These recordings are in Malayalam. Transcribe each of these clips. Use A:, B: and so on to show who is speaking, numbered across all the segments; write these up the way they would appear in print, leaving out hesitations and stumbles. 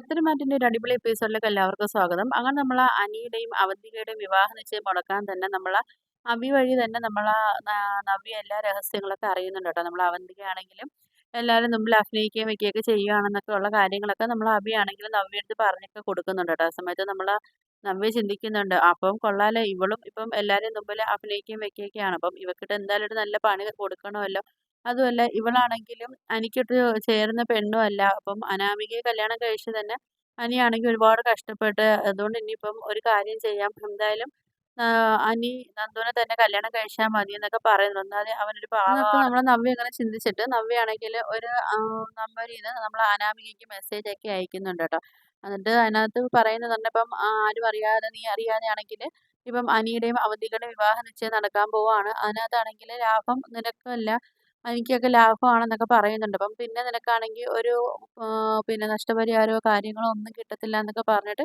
A: പത്തര മാറ്റിന്റെ ഒരു അടിപൊളി എപ്പിസോഡിലേക്ക് എല്ലാവർക്കും സ്വാഗതം. അങ്ങനെ അനിയുടെയും അവന്തികയുടെയും വിവാഹ നിശ്ചയം മുടക്കാൻ തന്നെ അഭി വഴി തന്നെ നവ്യ എല്ലാ രഹസ്യങ്ങളൊക്കെ അറിയുന്നുണ്ട് കേട്ടോ. അവന്തികയാണെങ്കിലും എല്ലാവരും മുമ്പിൽ അഭിനയിക്കുകയും വെക്കുകയൊക്കെ ചെയ്യുകയാണെന്നൊക്കെ ഉള്ള കാര്യങ്ങളൊക്കെ അഭി ആണെങ്കിലും നവ്യയുടെ അടുത്ത് പറഞ്ഞൊക്കെ കൊടുക്കുന്നുണ്ട് കേട്ടോ. ആ സമയത്ത് നവ്യ ചിന്തിക്കുന്നുണ്ട്. അപ്പം കൊള്ളാലോ, ഇവളും ഇപ്പം എല്ലാവരും മുമ്പിൽ അഭിനയിക്കുകയും വെക്കുകയൊക്കെയാണ്. അപ്പം ഇവക്കിട്ട് എന്തായാലും ഒരു നല്ല പണി കൊടുക്കണമല്ലോ. അതുമല്ല, ഇവളാണെങ്കിലും അനിക്കൊട്ട് ചേരുന്ന പെണ്ണും അല്ല. അപ്പം അനാമികയെ കല്യാണം കഴിച്ച് തന്നെ അനിയാണെങ്കി ഒരുപാട് കഷ്ടപ്പെട്ട്, അതുകൊണ്ട് ഇനിയിപ്പം ഒരു കാര്യം ചെയ്യാം. എന്തായാലും അനി നന്ദുവിനെ തന്നെ കല്യാണം കഴിച്ചാ മതി എന്നൊക്കെ പറയുന്നു. എന്നാല് അവനൊരു എന്നൊക്കെ നവ്യ ഇങ്ങനെ ചിന്തിച്ചിട്ട് നവ്യയാണെങ്കില് ഒരു നമ്പരീന്ന് അനാമികയ്ക്ക് മെസ്സേജൊക്കെ അയക്കുന്നുണ്ട് ട്ടോ. എന്നിട്ട് അതിനകത്ത് പറയുന്നത് ഇപ്പം ആരും അറിയാതെ, നീ അറിയാതെ ആണെങ്കില് ഇപ്പം അനിയുടെയും അവന്തികയുടെയും വിവാഹ നിശ്ചയം നടക്കാൻ പോവാണ്. അതിനകത്താണെങ്കില് ലാഭം നിനക്കല്ല, എനിക്കൊക്കെ ലാഭമാണെന്നൊക്കെ പറയുന്നുണ്ട്. അപ്പം പിന്നെ നിനക്കാണെങ്കി ഒരു പിന്നെ നഷ്ടപരിഹാരമോ കാര്യങ്ങളോ ഒന്നും കിട്ടത്തില്ല എന്നൊക്കെ പറഞ്ഞിട്ട്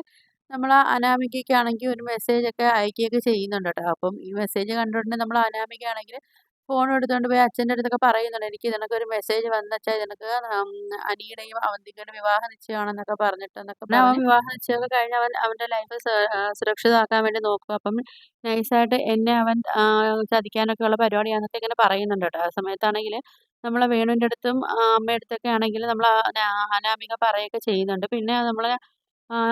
A: അനാമികയ്ക്കാണെങ്കി ഒരു മെസ്സേജൊക്കെ അയക്കുകയൊക്കെ ചെയ്യുന്നുണ്ട് ട്ടോ. അപ്പം ഈ മെസ്സേജ് കണ്ടിട്ട് അനാമികയാണെങ്കില് ഫോൺ എടുത്തോണ്ട് പോയി അച്ഛൻ്റെ അടുത്തൊക്കെ പറയുന്നുണ്ട്. എനിക്ക് ഇതിനൊക്കെ മെസ്സേജ് വന്നച്ചാ, ഇതിനക്ക് അനിയുടെയും അവന്തികയുടെയും വിവാഹ നിശ്ചയമാണെന്നൊക്കെ പറഞ്ഞിട്ടെന്നൊക്കെ പറഞ്ഞ് അവൻ വിവാഹ നിശ്ചയമൊക്കെ കഴിഞ്ഞ് അവന്റെ ലൈഫ് സുരക്ഷിതമാക്കാൻ വേണ്ടി നോക്കും. അപ്പം നൈസായിട്ട് എന്നെ അവൻ ചതിക്കാനൊക്കെ ഉള്ള പരിപാടിയാന്നൊക്കെ ഇങ്ങനെ പറയുന്നുണ്ട് കേട്ടോ. ആ സമയത്താണെങ്കില് വേണുവിന്റെ അടുത്തും അമ്മയുടെ അടുത്തൊക്കെ ആണെങ്കില് അനാമിക പറയുകയൊക്കെ ചെയ്യുന്നുണ്ട്. പിന്നെ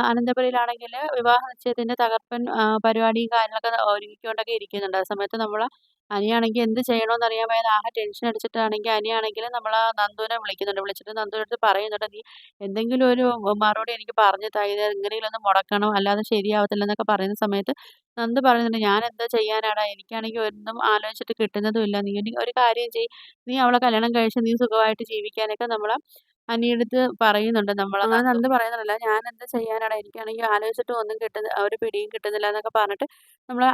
A: അനന്തപുരിയിലാണെങ്കില് വിവാഹ നിശ്ചയത്തിന്റെ തകർപ്പൻ പരിപാടിയും കാര്യങ്ങളൊക്കെ ഒരുക്കിക്കൊണ്ടൊക്കെ ഇരിക്കുന്നുണ്ട്. ആ സമയത്ത് അനിയാണെങ്കി എന്ത് ചെയ്യണോന്ന് അറിയാൻ വയ്യാതെ ആകെ ടെൻഷൻ അടിച്ചിട്ടാണെങ്കി അനിയാണെങ്കില് നന്ദുവിനെ വിളിക്കുന്നുണ്ട്. വിളിച്ചിട്ട് നന്ദുവിന്റെ അടുത്ത് പറയുന്നുണ്ട്, "നീ എന്തെങ്കിലും ഒരു മറുപടി എനിക്ക് പറഞ്ഞു താ. ഇത് എങ്ങനെയെങ്കിലും ഒന്ന് മുടക്കണം. അല്ലാതെ ശരിയാവത്തില്ല" എന്നൊക്കെ പറയുന്ന സമയത്ത് നന്ദു പറയുന്നുണ്ട്, "ഞാനെന്താ ചെയ്യാനാടാ? എനിക്കാണെങ്കി ഒന്നും ആലോചിച്ചിട്ട് കിട്ടുന്നതുമില്ല. നീ ഒരു കാര്യം ചെയ്യ്. നീ അവളെ കല്യാണം കഴിച്ച് നീ സുഖമായിട്ട് ജീവിക്കാനൊക്കെ" അനിയടുത്ത് പറയുന്നുണ്ട്. അങ്ങനെ നന്ദു പറയുന്നുണ്ടല്ലോ, "ഞാനെന്താ ചെയ്യാനാടാ? എനിക്കാണെങ്കി ആലോചിച്ചിട്ടും ഒന്നും ഒരു പിടിയും കിട്ടുന്നില്ല" എന്നൊക്കെ പറഞ്ഞിട്ട്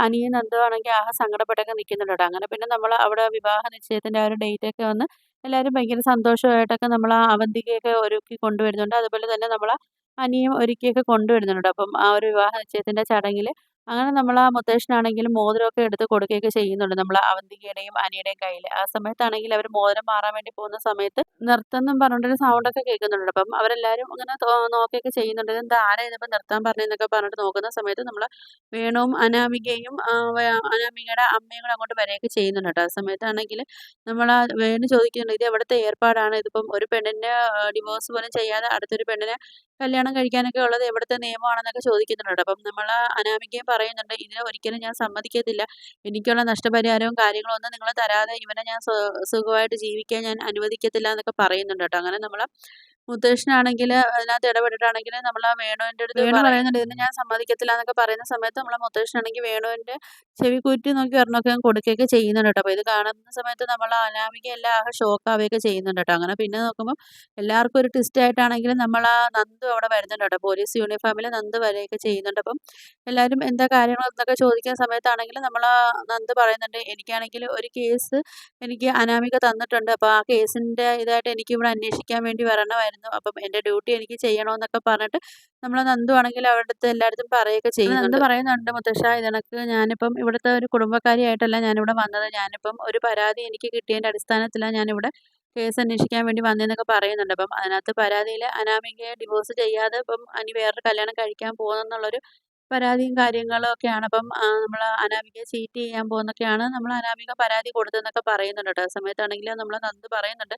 A: അനിയും നന്ദുവും ആണെങ്കി ആകെ സങ്കടപ്പെട്ടൊക്കെ നിൽക്കുന്നുണ്ട് ട്ടോ. അങ്ങനെ പിന്നെ അവിടെ വിവാഹ നിശ്ചയത്തിന്റെ ആ ഒരു ഡേറ്റൊക്കെ വന്ന് എല്ലാവരും ഭയങ്കര സന്തോഷമായിട്ടൊക്കെ അവന്തികയൊക്കെ ഒരുക്കി കൊണ്ടുവരുന്നുണ്ട്. അതുപോലെ തന്നെ അനിയും ഒരുക്കിയൊക്കെ കൊണ്ടുവരുന്നുണ്ട്. അപ്പം ആ ഒരു വിവാഹ നിശ്ചയത്തിന്റെ ചടങ്ങില് അങ്ങനെ മുത്തശ്ശനാണെങ്കിലും മോതിരമൊക്കെ എടുത്ത് കൊടുക്കുകയൊക്കെ ചെയ്യുന്നുണ്ട് അവന്തികയുടെയും അനിയുടെയും കയ്യില്. ആ സമയത്താണെങ്കിൽ അവര് മോതിരം മാറാൻ വേണ്ടി പോകുന്ന സമയത്ത് നിർത്തം എന്നും പറഞ്ഞിട്ടൊരു സൗണ്ടൊക്കെ കേൾക്കുന്നുണ്ട്. അപ്പം അവരെല്ലാരും ഇങ്ങനെ നോക്കുകയൊക്കെ ചെയ്യുന്നുണ്ട്. "ഇതെന്താ, ആരാ ഇതിപ്പം നിർത്താൻ പറഞ്ഞേന്നൊക്കെ" പറഞ്ഞിട്ട് നോക്കുന്ന സമയത്ത് വേണുവും അനാമികയും അനാമികയുടെ അമ്മയും കൂടെ അങ്ങോട്ട് വരികയൊക്കെ ചെയ്യുന്നുണ്ട് ട്ടോ. ആ സമയത്താണെങ്കില് വേണു ചോദിക്കുന്നുണ്ട്, "ഇത് എവിടുത്തെ ഏർപ്പാടാണ്? ഇതിപ്പം ഒരു പെണ്ണിന്റെ ഡിവോഴ്സ് പോലും ചെയ്യാതെ അടുത്തൊരു പെണ്ണിനെ കല്യാണം കഴിക്കാനൊക്കെ ഉള്ളത് എവിടുത്തെ നിയമമാണെന്നൊക്കെ ചോദിക്കുന്നുണ്ട് ട്ടോ. അപ്പം അനാമികയും പറയുന്നുണ്ട്, "ഇതിന് ഒരിക്കലും ഞാൻ സമ്മതിക്കത്തില്ല. എനിക്കുള്ള നഷ്ടപരിഹാരവും കാര്യങ്ങളും ഒന്നും നിങ്ങള് തരാതെ ഇവനെ ഞാൻ സുഖമായിട്ട് ജീവിക്കാൻ ഞാൻ അനുവദിക്കത്തില്ല" എന്നൊക്കെ പറയുന്നുണ്ട് ട്ടോ. അങ്ങനെ മുത്തശ്ശനാണെങ്കില് അതിനകത്ത് ഇടപെട്ടിട്ടാണെങ്കില് വേണുവിന്റെ അടുത്ത് പറയുന്നുണ്ട്, "ഇതിന് ഞാൻ സമ്മതിക്കത്തില്ല" എന്നൊക്കെ പറയുന്ന സമയത്ത് മുത്തശ്ശനാണെങ്കി വേണുവിന്റെ ചെവിക്കൂറ്റി നോക്കി ഒരെണ്ണമൊക്കെ കൊടുക്കുകയൊക്കെ ചെയ്യുന്നുണ്ട് ട്ടോ. അപ്പൊ ഇത് കാണുന്ന സമയത്ത് അനാമികയെല്ലാം ആകെ ഷോക്കാവുകയൊക്കെ ചെയ്യുന്നുണ്ട് ട്ടോ. അങ്ങനെ പിന്നെ നോക്കുമ്പം എല്ലാവർക്കും ഒരു ട്വിസ്റ്റ് ആയിട്ടാണെങ്കിലും നന്ദു അവിടെ വരുന്നുണ്ട് കേട്ടോ. പോലീസ് യൂണിഫോമില് നന്ദു വരികയൊക്കെ ചെയ്യുന്നുണ്ട്. അപ്പം എല്ലാവരും എന്താ കാര്യങ്ങൾ എന്നൊക്കെ ചോദിക്കുന്ന സമയത്താണെങ്കിലും നന്ദു പറയുന്നുണ്ട്, "എനിക്കാണെങ്കിൽ ഒരു കേസ് എനിക്ക് അനാമിക തന്നിട്ടുണ്ട്. അപ്പോൾ ആ കേസിന്റെ ഇതായിട്ട് എനിക്ക് ഇവിടെ അന്വേഷിക്കാൻ വേണ്ടി വരണമായിരുന്നു. അപ്പം എൻ്റെ ഡ്യൂട്ടി എനിക്ക് ചെയ്യണമെന്നൊക്കെ പറഞ്ഞിട്ട് നന്ദു ആണെങ്കിൽ അവരുടെ അടുത്ത് എല്ലായിടത്തും പറയുകയൊക്കെ ചെയ്യുന്നുണ്ട്. നന്ദു പറയുന്നുണ്ട്, "മുത്തശ്ശ, ഇതെനക്ക് ഞാനിപ്പം ഇവിടുത്തെ ഒരു കുടുംബക്കാരിയായിട്ടല്ല ഞാനിവിടെ വന്നത്. ഞാനിപ്പം ഒരു പരാതി എനിക്ക് കിട്ടിയതിന്റെ അടിസ്ഥാനത്തിലാണ് ഞാനിവിടെ കേസ് അന്വേഷിക്കാൻ വേണ്ടി വന്നേന്നൊക്കെ പറയുന്നുണ്ട്. അപ്പം അതിനകത്ത് പരാതിയില് അനാമികയെ ഡിവോഴ്സ് ചെയ്യാതെ ഇപ്പം അനി വേറൊരു കല്യാണം കഴിക്കാൻ പോകുന്നെന്നുള്ളൊരു പരാതിയും കാര്യങ്ങളും ഒക്കെയാണ്. അപ്പം അനാമികയെ ചീറ്റ് ചെയ്യാൻ പോകുന്നൊക്കെയാണ് അനാമിക പരാതി കൊടുത്തതെന്നൊക്കെ പറയുന്നുണ്ട് ട്ടോ. ആ സമയത്താണെങ്കില് നന്ദു പറയുന്നുണ്ട്,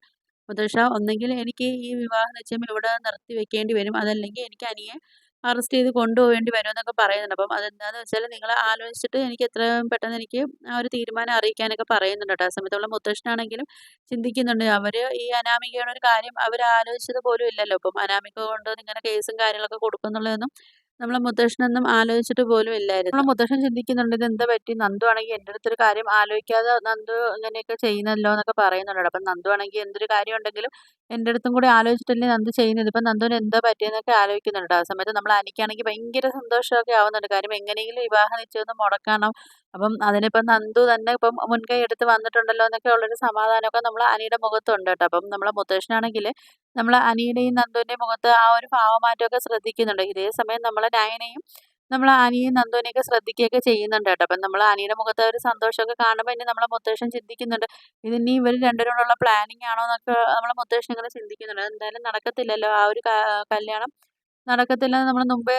A: "മുത്തശ്ശ, ഒന്നെങ്കിൽ എനിക്ക് ഈ വിവാഹ നിശ്ചയം ഇവിടെ നിർത്തി വെക്കേണ്ടി വരും. അതല്ലെങ്കിൽ എനിക്ക് അനിയെ അറസ്റ്റ് ചെയ്ത് കൊണ്ടുപോകേണ്ടി വരും" എന്നൊക്കെ പറയുന്നുണ്ട്. അപ്പം അതെന്താന്ന് വെച്ചാല് നിങ്ങള് ആലോചിച്ചിട്ട് എനിക്ക് എത്രയും പെട്ടെന്ന് എനിക്ക് ആ ഒരു തീരുമാനം അറിയിക്കാനൊക്കെ പറയുന്നുണ്ട് ട്ടോ. ആ സമയത്ത് മുത്തശ്ശനാണെങ്കിലും ചിന്തിക്കുന്നുണ്ട്. അവര് ഈ അനാമികയുടെ ഒരു കാര്യം അവര് ആലോചിച്ചത് പോലും ഇല്ലല്ലോ. ഇപ്പം അനാമിക കൊണ്ടുവന്ന് ഇങ്ങനെ കേസും കാര്യങ്ങളൊക്കെ കൊടുക്കുന്നുള്ളതൊന്നും മുത്തശ്ശനൊന്നും ആലോചിച്ചിട്ട് പോലും ഇല്ലായിരുന്നു. മുത്തശ്ശൻ ചിന്തിക്കുന്നുണ്ട്, "ഇതെന്താ പറ്റി? നന്ദു ആണെങ്കി എൻ്റെ അടുത്തൊരു കാര്യം ആലോചിക്കാതെ നന്ദു ഇങ്ങനെയൊക്കെ ചെയ്യുന്നല്ലോ" എന്നൊക്കെ പറയുന്നുണ്ട്. അപ്പം നന്ദു ആണെങ്കി എന്തൊരു കാര്യം ഉണ്ടെങ്കിലും എൻ്റെ അടുത്തും കൂടി ആലോചിച്ചിട്ടല്ലേ നന്ദു ചെയ്യുന്നത്. ഇപ്പം നന്ദുവിന് എന്താ പറ്റിയെന്നൊക്കെ ആലോചിക്കുന്നുണ്ട്. ആ സമയത്ത് അനിക്കാണെങ്കി ഭയങ്കര സന്തോഷമൊക്കെ ആവുന്നുണ്ട്. കാര്യം എങ്ങനെയെങ്കിലും വിവാഹ നിശ്ചയം ഒന്ന് മുടക്കണം. അപ്പം അതിനിപ്പം നന്ദു തന്നെ ഇപ്പം മുൻകൈ എടുത്ത് വന്നിട്ടുണ്ടല്ലോ എന്നൊക്കെ ഉള്ളൊരു സമാധാനമൊക്കെ അനിയുടെ മുഖത്തുണ്ട് കേട്ടോ. അപ്പം മുത്തശ്ശനാണെങ്കില് അനിയുടെയും നന്ദുവിന്റെയും മുഖത്ത് ആ ഒരു ഭാവമാറ്റമൊക്കെ ശ്രദ്ധിക്കുന്നുണ്ട്. ഇതേ സമയം നയനയും അനിയും നന്ദുവിനെയൊക്കെ ശ്രദ്ധിക്കുകയൊക്കെ ചെയ്യുന്നുണ്ട് കേട്ടോ. അപ്പം അനിയുടെ മുഖത്തെ ഒരു സന്തോഷമൊക്കെ കാണുമ്പോൾ ഇനി മുത്തശ്ശൻ ചിന്തിക്കുന്നുണ്ട്, ഇതിനി ഇവര് രണ്ടുപേരും കൂടെയുള്ള പ്ലാനിങ് ആണോ എന്നൊക്കെ മുത്തശ്ശൻ ഇങ്ങനെ ചിന്തിക്കുന്നുണ്ട്. അതെന്തായാലും നടക്കത്തില്ലല്ലോ ആ ഒരു കല്യാണം. നടക്കത്തില്ലെന്ന് നമ്മള് മുമ്പേ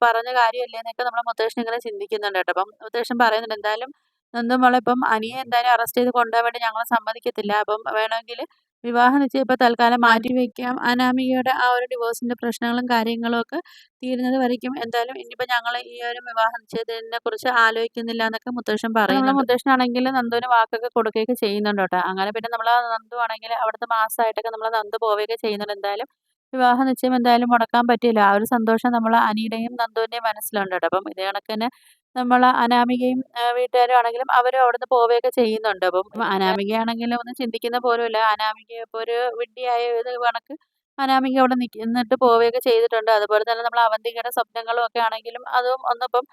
A: പറഞ്ഞ കാര്യമല്ലേന്നൊക്കെ നമ്മളെ മുത്തശ്ശൻ ഇങ്ങനെ ചിന്തിക്കുന്നുണ്ട് കേട്ടോ. അപ്പം മുത്തശ്ശൻ പറയുന്നുണ്ട്, "എന്തായാലും നന്ദു മോളെ ഇപ്പം അനിയനെ എന്തായാലും അറസ്റ്റ് ചെയ്ത് കൊണ്ടുപോകാൻ വേണ്ടി ഞങ്ങള് സമ്മതിക്കത്തില്ല. അപ്പം വേണമെങ്കില് വിവാഹ നിശ്ചയം ഇപ്പൊ തൽക്കാലം മാറ്റി വെക്കാം. അനാമികയുടെ ആ ഒരു ഡിവോഴ്സിന്റെ പ്രശ്നങ്ങളും കാര്യങ്ങളും ഒക്കെ തീരുന്നത് വരേക്കും എന്തായാലും ഇനിയിപ്പോ ഞങ്ങള് ഈ ഒരു വിവാഹ നിശ്ചയത്തിനെ കുറിച്ച് ആലോചിക്കുന്നില്ലാന്നൊക്കെ മുത്തശ്ശൻ പറയുന്നുണ്ട്." നമ്മളെ മുത്തശ്ശനാണെങ്കില് നന്ദുവിന് വാക്കൊക്കെ കൊടുക്കുകയൊക്കെ ചെയ്യുന്നുണ്ട് കേട്ടോ. അങ്ങനെ പിന്നെ നമ്മളെ നന്ദു ആണെങ്കില് അവിടുത്തെ മാസായിട്ടൊക്കെ നമ്മളെ നന്ദു പോവുകയൊക്കെ ചെയ്യുന്നുണ്ട്. എന്തായാലും വിവാഹ നിശ്ചയം എന്തായാലും മുടക്കാൻ പറ്റില്ല. ആ ഒരു സന്തോഷം നമ്മളെ അനിയുടെയും നന്ദുവിന്റെയും മനസ്സിലുണ്ട് കേട്ടോ. അപ്പം ഇതേ കണക്ക് തന്നെ നമ്മളെ അനാമികയും വീട്ടുകാരും ആണെങ്കിലും അവരും അവിടുന്ന് പോവുകയൊക്കെ ചെയ്യുന്നുണ്ട്. അപ്പം അനാമികയാണെങ്കിലും ഒന്നും ചിന്തിക്കുന്ന പോലുമില്ല. അനാമിക ഇപ്പൊ ഒരു വിഡ്ഢിയായ ഇത് കണക്ക് അനാമിക അവിടെ നിന്നിട്ട് പോവുകയൊക്കെ ചെയ്തിട്ടുണ്ട്. അതുപോലെ തന്നെ നമ്മളെ അവന്തികയുടെ സ്വപ്നങ്ങളും ഒക്കെ ആണെങ്കിലും അതും ഒന്നും ഇപ്പം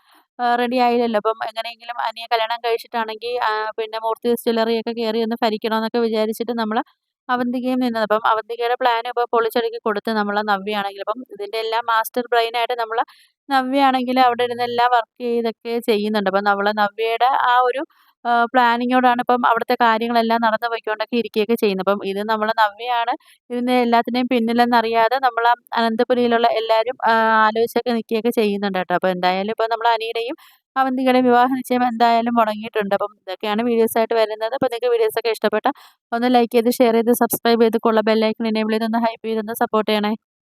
A: റെഡി ആയില്ലല്ലോ. അപ്പം എങ്ങനെയെങ്കിലും അനിയെ കല്യാണം കഴിച്ചിട്ടാണെങ്കി പിന്നെ മൂർത്തി ഡിസ്റ്റിലറിയൊക്കെ കേറി ഒന്ന് ഭരിക്കണമെന്നൊക്കെ വിചാരിച്ചിട്ട് നമ്മള് അവന്തികയും നിന്നത്. അപ്പം അവന്തികയുടെ പ്ലാനും ഇപ്പൊ പൊളിച്ചടുക്കി കൊടുത്ത് നമ്മളെ നവ്യയാണെങ്കിലും. അപ്പം ഇതിന്റെ എല്ലാം മാസ്റ്റർ ബ്രെയിൻ ആയിട്ട് നമ്മളെ നവ്യയാണെങ്കില് അവിടെ ഇരുന്ന് എല്ലാം വർക്ക് ചെയ്തൊക്കെ ചെയ്യുന്നുണ്ട്. അപ്പം നമ്മളെ നവ്യയുടെ ആ ഒരു പ്ലാനിങ്ങോടാണ് ഇപ്പം അവിടുത്തെ കാര്യങ്ങളെല്ലാം നടന്ന് പോയിക്കൊണ്ടൊക്കെ ഇരിക്കുകയൊക്കെ ചെയ്യുന്നത്. അപ്പം ഇത് നമ്മളെ നവ്യയാണ് ഇതിന്റെ എല്ലാത്തിന്റെയും പിന്നിലെന്നറിയാതെ നമ്മളെ അനന്തപുരിയിലുള്ള എല്ലാരും ആലോചിച്ചൊക്കെ നിക്കുകയൊക്കെ ചെയ്യുന്നുണ്ട് കേട്ടോ. അപ്പൊ എന്തായാലും ഇപ്പൊ നമ്മളെ അനിയുടെയും അവന്തികയുടെയും വിവാഹ നിശ്ചയം എന്തായാലും മുടങ്ങിയിട്ടുണ്ട്. അപ്പം ഇതൊക്കെയാണ് വീഡിയോസായിട്ട് വരുന്നത്. അപ്പൊ നിങ്ങൾക്ക് വീഡിയോസൊക്കെ ഇഷ്ടപ്പെട്ടാ ഒന്ന് ലൈക്ക് ചെയ്ത്, ഷെയർ ചെയ്ത്, സബ്സ്ക്രൈബ് ചെയ്ത്, ബെല്ലൈക്കൺ എനേബിൾ ചെയ്ത് ഒന്ന് ഹൈപ്പ് ചെയ്തൊന്ന് സപ്പോർട്ട് ചെയ്യണേ.